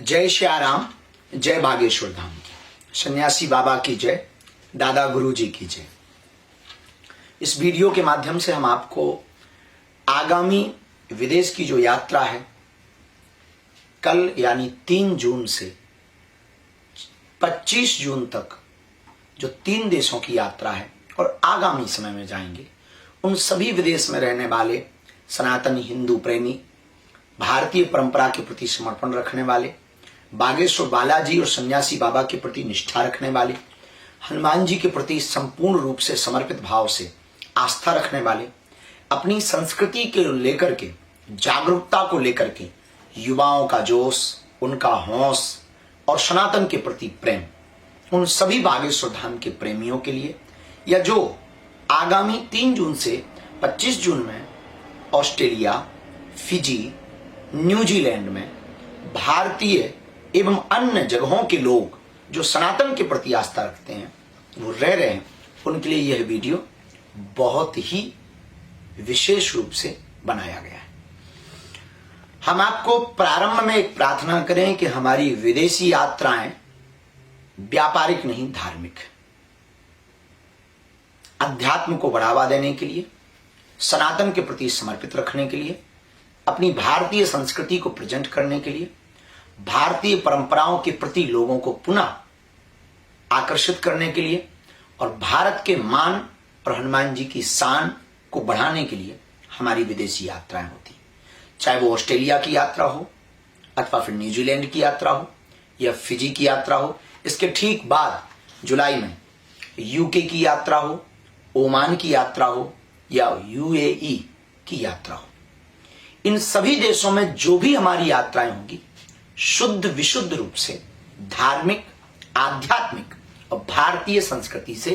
जय श्याराम, जय बागेश्वर धाम की, सन्यासी बाबा की जय, दादा गुरु जी की जय। इस वीडियो के माध्यम से हम आपको आगामी विदेश की जो यात्रा है, कल यानी 3 जून से 25 जून तक जो 3 देशों की यात्रा है और आगामी समय में जाएंगे, उन सभी विदेश में रहने वाले सनातनी हिंदू प्रेमी, भारतीय परंपरा के प्रति समर्पण रखने वाले, बागेश्वर बालाजी और सन्यासी बाबा के प्रति निष्ठा रखने वाले, हनुमान जी के प्रति संपूर्ण रूप से समर्पित भाव से आस्था रखने वाले, अपनी संस्कृति के लेकर के, जागरूकता को लेकर के युवाओं का जोश, उनका हौस और सनातन के प्रति प्रेम, उन सभी बागेश्वर धाम के प्रेमियों के लिए, या जो आगामी 3 जून से 25 जून में ऑस्ट्रेलिया, फिजी, न्यूजीलैंड में भारतीय एवं अन्य जगहों के लोग जो सनातन के प्रति आस्था रखते हैं, वो रह रहे हैं, उनके लिए यह वीडियो बहुत ही विशेष रूप से बनाया गया है। हम आपको प्रारंभ में एक प्रार्थना करें कि हमारी विदेशी यात्राएं व्यापारिक नहीं, धार्मिक, अध्यात्म को बढ़ावा देने के लिए, सनातन के प्रति समर्पित रखने के लिए, अपनी भारतीय संस्कृति को प्रेजेंट करने के लिए, भारतीय परंपराओं के प्रति लोगों को पुनः आकर्षित करने के लिए और भारत के मान और हनुमान जी की शान को बढ़ाने के लिए हमारी विदेशी यात्राएं होती, चाहे वो ऑस्ट्रेलिया की यात्रा हो अथवा फिर न्यूजीलैंड की यात्रा हो या फिजी की यात्रा हो। इसके ठीक बाद जुलाई में यूके की यात्रा हो, ओमान की यात्रा हो या यूएई की यात्रा हो। इन सभी देशों में जो भी हमारी यात्राएं होंगी, शुद्ध विशुद्ध रूप से धार्मिक, आध्यात्मिक और भारतीय संस्कृति से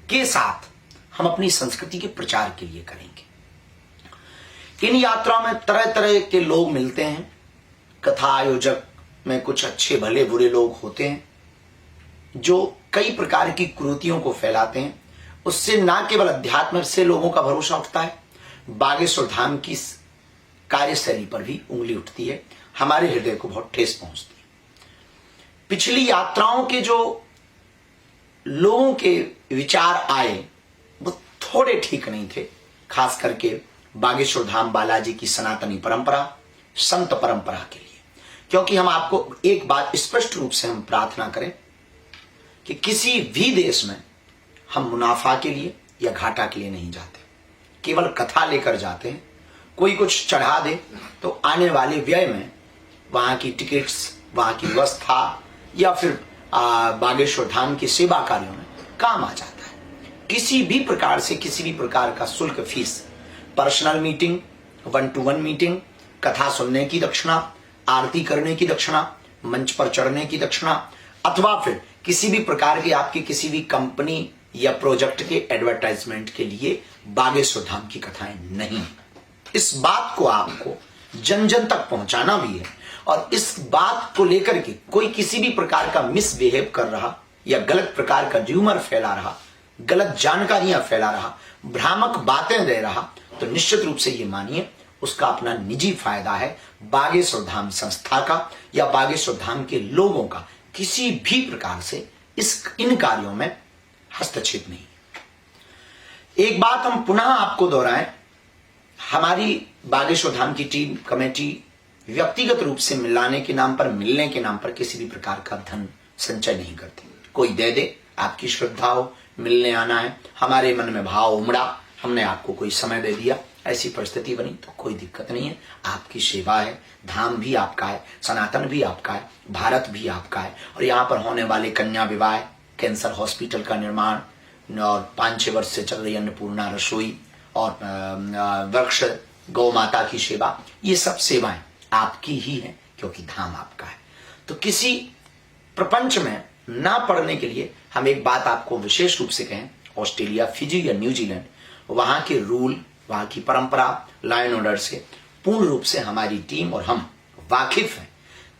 के साथ हम अपनी संस्कृति के प्रचार के लिए करेंगे। इन यात्राओं में तरह तरह के लोग मिलते हैं। कथा आयोजक में कुछ अच्छे भले बुरे लोग होते हैं जो कई प्रकार की कुरीतियों को फैलाते हैं। उससे ना केवल अध्यात्म से लोगों का भरोसा उठता है, बागेश्वर धाम की कार्यशैली पर भी उंगली उठती है, हमारे हृदय को बहुत ठेस पहुंचती है। पिछली यात्राओं के जो लोगों के विचार आए वो थोड़े ठीक नहीं थे, खास करके बागेश्वर धाम बालाजी की सनातनी परंपरा, संत परंपरा के लिए। क्योंकि हम आपको एक बात स्पष्ट रूप से हम प्रार्थना करें कि किसी भी देश में हम मुनाफा के लिए या घाटा के लिए नहीं जाते, केवल कथा लेकर जाते हैं। कोई कुछ चढ़ा दे तो आने वाले व्यय में वहां की टिकट्स, वहां की व्यवस्था या फिर बागेश्वर धाम की सेवा कार्यों में काम आ जाता है। किसी भी प्रकार से किसी भी प्रकार का शुल्क, fees, personal meeting, 1-to-1 meeting, कथा सुनने की दक्षिणा, आरती करने की दक्षिणा, मंच पर चढ़ने की दक्षिणा, अथवा फिर किसी भी प्रकार की आपकी किसी भी कंपनी या प्रोजेक्ट के एडवर्टाइजमेंट के लिए बागेश्वर धाम की कथाएं नहीं। इस बात को आपको जन जन तक पहुंचाना भी है और इस बात को लेकर के कोई किसी भी प्रकार का मिसबिहेव कर रहा या गलत प्रकार का र्यूमर फैला रहा, गलत जानकारियां फैला रहा, भ्रामक बातें दे रहा, तो निश्चित रूप से ये मानिए उसका अपना निजी फायदा है। बागेश्वर धाम संस्था का या बागेश्वर धाम के लोगों का किसी भी प्रकार से इन कार्यों में हस्तक्षेप नहीं। एक बात हम पुनः आपको दोहराएं, हमारी बागेश्वर धाम की टीम, कमेटी व्यक्तिगत रूप से मिलाने के नाम पर, मिलने के नाम पर किसी भी प्रकार का धन संचय नहीं करती। कोई दे दे, आपकी श्रद्धा हो, मिलने आना है, हमारे मन में भाव उमड़ा, हमने आपको कोई समय दे दिया, ऐसी परिस्थिति बनी तो कोई दिक्कत नहीं है। आपकी सेवा है, धाम भी आपका है, सनातन भी आपका है, भारत भी आपका है। और यहाँ पर होने वाले कन्या विवाह, कैंसर हॉस्पिटल का निर्माण और 5-6 वर्ष से चल रही अन्नपूर्णा रसोई और वृक्ष गौ माता की सेवा, ये सब सेवाएं आपकी ही हैं क्योंकि धाम आपका है। तो किसी प्रपंच में ना पड़ने के लिए हम एक बात आपको विशेष रूप से कहें, ऑस्ट्रेलिया, फिजी या न्यूजीलैंड, वहां के रूल, वहां की परंपरा, लाइन ऑर्डर से पूर्ण रूप से हमारी टीम और हम वाकिफ हैं।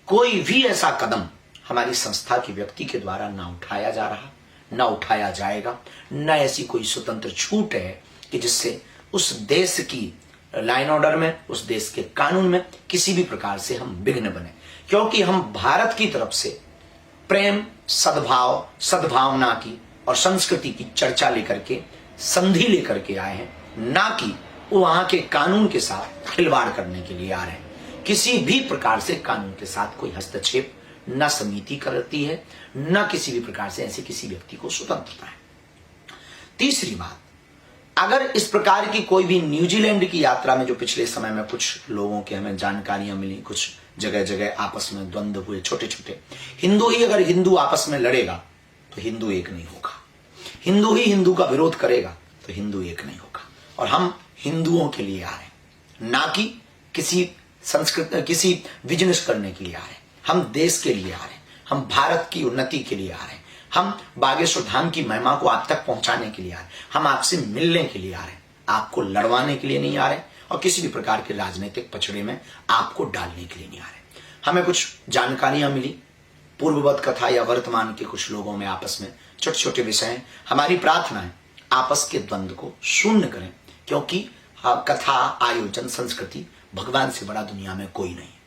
कोई भी ऐसा कदम हमारी संस्था के व्यक्ति के द्वारा ना उठाया जा रहा, ना उठाया जाएगा, न ऐसी कोई स्वतंत्र छूट है कि जिससे उस देश की लाइन ऑर्डर में, उस देश के कानून में किसी भी प्रकार से हम विघ्न बने, क्योंकि हम भारत की तरफ से प्रेम, सद्भाव, सद्भावना की और संस्कृति की चर्चा लेकर के, संधि लेकर के आए हैं, ना कि वहां के कानून के साथ खिलवाड़ करने के लिए आ रहे हैं। किसी भी प्रकार से कानून के साथ कोई हस्तक्षेप न समिति करती है, न किसी भी प्रकार से ऐसे किसी व्यक्ति को स्वतंत्रता है। तीसरी बात, अगर इस प्रकार की कोई भी न्यूजीलैंड की यात्रा में, जो पिछले समय में कुछ लोगों के हमें जानकारियां मिली, कुछ जगह जगह आपस में द्वंद्व हुए छोटे छोटे, हिंदू ही अगर हिंदू आपस में लड़ेगा तो हिंदू एक नहीं होगा, हिंदू ही हिंदू का विरोध करेगा तो हिंदू एक नहीं होगा। और हम हिंदुओं के लिए आ रहे हैं, ना कि किसी किसी बिजनेस करने के लिए आ रहे हैं। हम देश के लिए आ रहे हैं, हम भारत की उन्नति के लिए आ रहे हैं, हम बागेश्वर धाम की महिमा को आप तक पहुंचाने के लिए आ रहे हैं, हम आपसे मिलने के लिए आ रहे हैं, आपको लड़वाने के लिए नहीं आ रहे और किसी भी प्रकार के राजनीतिक पचड़े में आपको डालने के लिए नहीं आ रहे। हमें कुछ जानकारियां मिली पूर्ववत कथा या वर्तमान के कुछ लोगों में आपस में छोटे छोटे विषय हैं। हमारी प्रार्थना है आपस के द्वंद्व को शून्य करें, क्योंकि कथा, आयोजन, संस्कृति भगवान से बड़ा दुनिया में कोई नहीं है।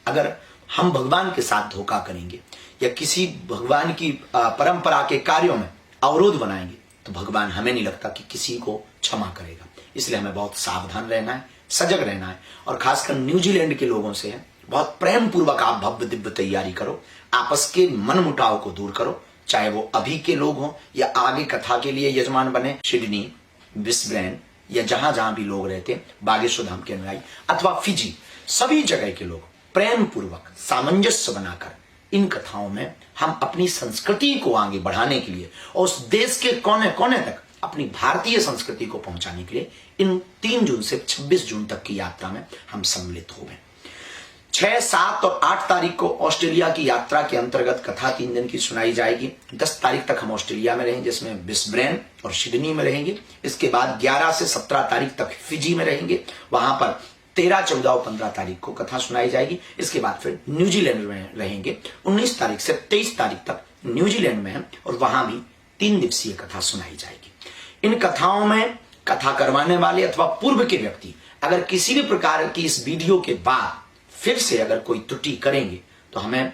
अगर हम भगवान के साथ धोखा करेंगे या किसी भगवान की परंपरा के कार्यों में अवरोध बनाएंगे तो भगवान, हमें नहीं लगता कि किसी को क्षमा करेगा। इसलिए हमें बहुत सावधान रहना है, सजग रहना है। और खासकर न्यूजीलैंड के लोगों से है, बहुत प्रेम पूर्वक आप भव्य दिव्य तैयारी करो, आपस के मन मुटाव को दूर करो, चाहे वो अभी के लोग हों या आगे कथा के लिए यजमान बने सिडनी, ब्रिस्बेन या जहां जहां भी लोग रहते हैं, बागेश्वर धाम के अनुयायी अथवा फिजी, सभी जगह के लोग प्रेम पूर्वक सामंजस्य बनाकर इन कथाओं में हम अपनी संस्कृति को आगे बढ़ाने के लिए और उस देश के कोने कोने तक अपनी भारतीय संस्कृति को पहुंचाने के लिए इन 3 जून से 26 जून तक की यात्रा में हम सम्मिलित हो गए। 6, 7 और 8 तारीख को ऑस्ट्रेलिया की यात्रा के अंतर्गत कथा 3 दिन की सुनाई जाएगी। 10 तारीख तक हम ऑस्ट्रेलिया में रहेंगे, जिसमें ब्रिस्बेन और सिडनी में रहेंगे। इसके बाद 11 से 17 तारीख तक फिजी में रहेंगे, वहां पर 13, 14 और 15 तारीख को कथा सुनाई जाएगी। इसके बाद फिर न्यूजीलैंड में रहेंगे, 19 तारीख से 23 तारीख तक न्यूजीलैंड में है और वहां भी 3 दिवसीय कथा सुनाई जाएगी। इन कथाओं में कथा करवाने वाले अथवा पूर्व के व्यक्ति अगर किसी भी प्रकार की इस वीडियो के बाद फिर से अगर कोई त्रुटि करेंगे तो हमें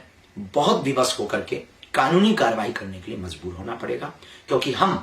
बहुत विवश होकर के कानूनी कार्रवाई करने के लिए मजबूर होना पड़ेगा, क्योंकि हम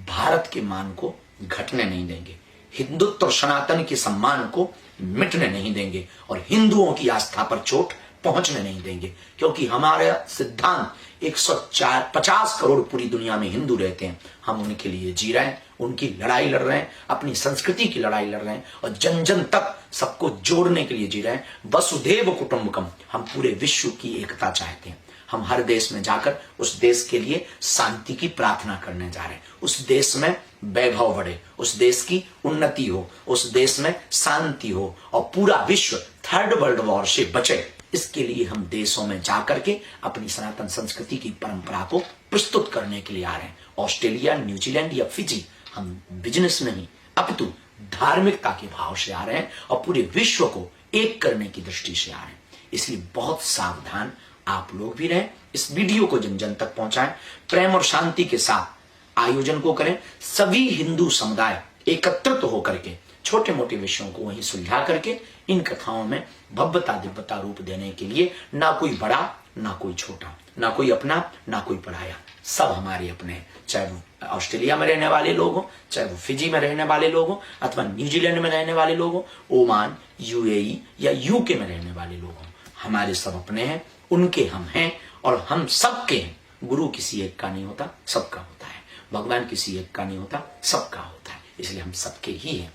भारत के मान को घटने नहीं देंगे, हिंदुत्व और सनातन के सम्मान को मिटने नहीं देंगे और हिंदुओं की आस्था पर चोट पहुंचने नहीं देंगे, क्योंकि हमारा सिद्धांत 150 करोड़ पूरी दुनिया में हिंदू रहते हैं, हम उनके लिए जी रहे हैं, उनकी लड़ाई लड़ रहे हैं, अपनी संस्कृति की लड़ाई लड़ रहे हैं और जन जन तक सबको जोड़ने के लिए जी रहे हैं। वसुधैव कुटुंबकम, हम पूरे विश्व की एकता चाहते हैं। हम हर देश में जाकर उस देश के लिए शांति की प्रार्थना करने जा रहे हैं, उस देश में वैभव बढ़े, उस देश की उन्नति हो, उस देश में शांति हो और पूरा विश्व 3rd वर्ल्ड वॉर से बचे। इसके लिए हम देशों में जाकर के अपनी सनातन संस्कृति की परंपरा को प्रस्तुत करने के लिए आ रहे हैं। ऑस्ट्रेलिया, न्यूजीलैंड या फिजी हम बिजनेस नहीं अपितु धार्मिकता के भाव से आ रहे हैं और पूरे विश्व को एक करने की दृष्टि से आ रहे हैं। इसलिए बहुत सावधान आप लोग भी रहें, इस वीडियो को जन जन तक पहुंचाएं, प्रेम और शांति के साथ आयोजन को करें। सभी हिंदू समुदाय एकत्रित होकर के छोटे मोटे विषयों को वहीं सुलझा करके इन कथाओं में भव्यता दिव्यता रूप देने के लिए ना कोई बड़ा ना कोई छोटा, ना कोई अपना ना कोई पराया, सब हमारे अपने हैं। चाहे वो ऑस्ट्रेलिया में रहने वाले लोग हो, चाहे वो फिजी में रहने वाले लोग हो अथवा न्यूजीलैंड में रहने वाले लोग हो, ओमान, यूएई या यूके में रहने वाले लोग हो, हमारे सब अपने हैं, उनके हम हैं और हम सबके हैं। गुरु किसी एक का नहीं होता, सबका होता है। भगवान किसी एक का नहीं होता, सबका होता है। इसलिए हम सबके ही हैं।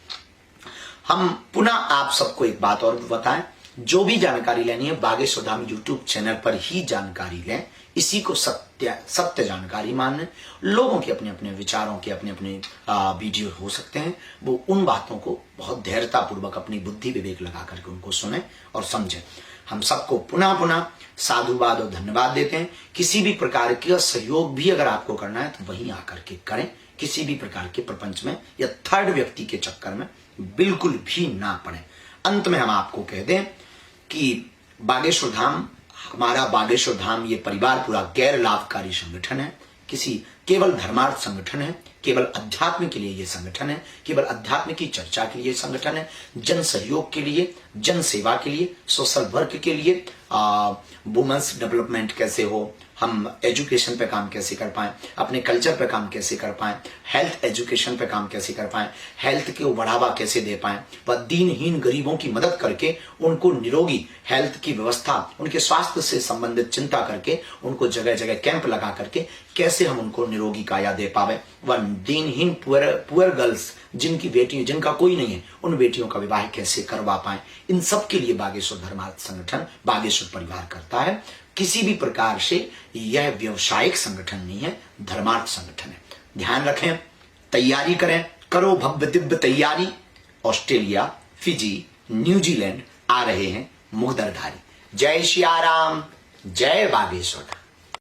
हम पुनः आप सबको एक बात और बताएं, जो भी जानकारी लेनी है बागेश्वर धाम यूट्यूब चैनल पर ही जानकारी लें। इसी को सत्य जानकारी मानने। लोगों के अपने अपने विचारों के अपने अपने वीडियो हो सकते हैं, वो उन बातों को बहुत धैर्यता पूर्वक अपनी बुद्धि विवेक लगा करके उनको सुने और समझें। हम सबको पुनः पुनः साधुवाद और धन्यवाद देते हैं। किसी भी प्रकार का सहयोग भी अगर आपको करना है तो वहीं आकर के करें। किसी भी प्रकार के प्रपंच में या 3rd व्यक्ति के चक्कर में बिल्कुल भी ना पड़े। अंत में हम आपको कह दें कि बागेश्वर धाम, हमारा बागेश्वर धाम ये परिवार पूरा गैर लाभकारी संगठन है। किसी केवल धर्मार्थ संगठन है, केवल अध्यात्म के लिए ये संगठन है, केवल अध्यात्म की चर्चा के लिए संगठन है, जन सहयोग के लिए, जन सेवा के लिए, सोशल वर्क के लिए, वुमेन्स डेवलपमेंट कैसे हो, हम एजुकेशन पे काम कैसे कर पाएं, अपने कल्चर पे काम कैसे कर पाएं, हेल्थ एजुकेशन पे काम कैसे कर पाएं, हेल्थ को बढ़ावा कैसे दे पाएं, व दीनहीन गरीबों की मदद करके उनको निरोगी हेल्थ की व्यवस्था, उनके स्वास्थ्य से संबंधित चिंता करके उनको जगह जगह कैंप लगा करके कैसे हम उनको निरोगी काया दे पावे, व दीनहीन पुअर गर्ल्स जिनकी बेटियां, जिनका कोई नहीं है, उन बेटियों का विवाह कैसे करवा पाए, इन सब के लिए बागेश्वर धर्मार्थ संगठन, बागेश्वर परिवार करता है। किसी भी प्रकार से यह व्यवसायिक संगठन नहीं है, धर्मार्थ संगठन है। ध्यान रखें, तैयारी करें, करो भव्य दिव्य तैयारी। ऑस्ट्रेलिया, फिजी, न्यूजीलैंड आ रहे हैं मुगदरधारी। जय श्री राम, जय बागेश्वर।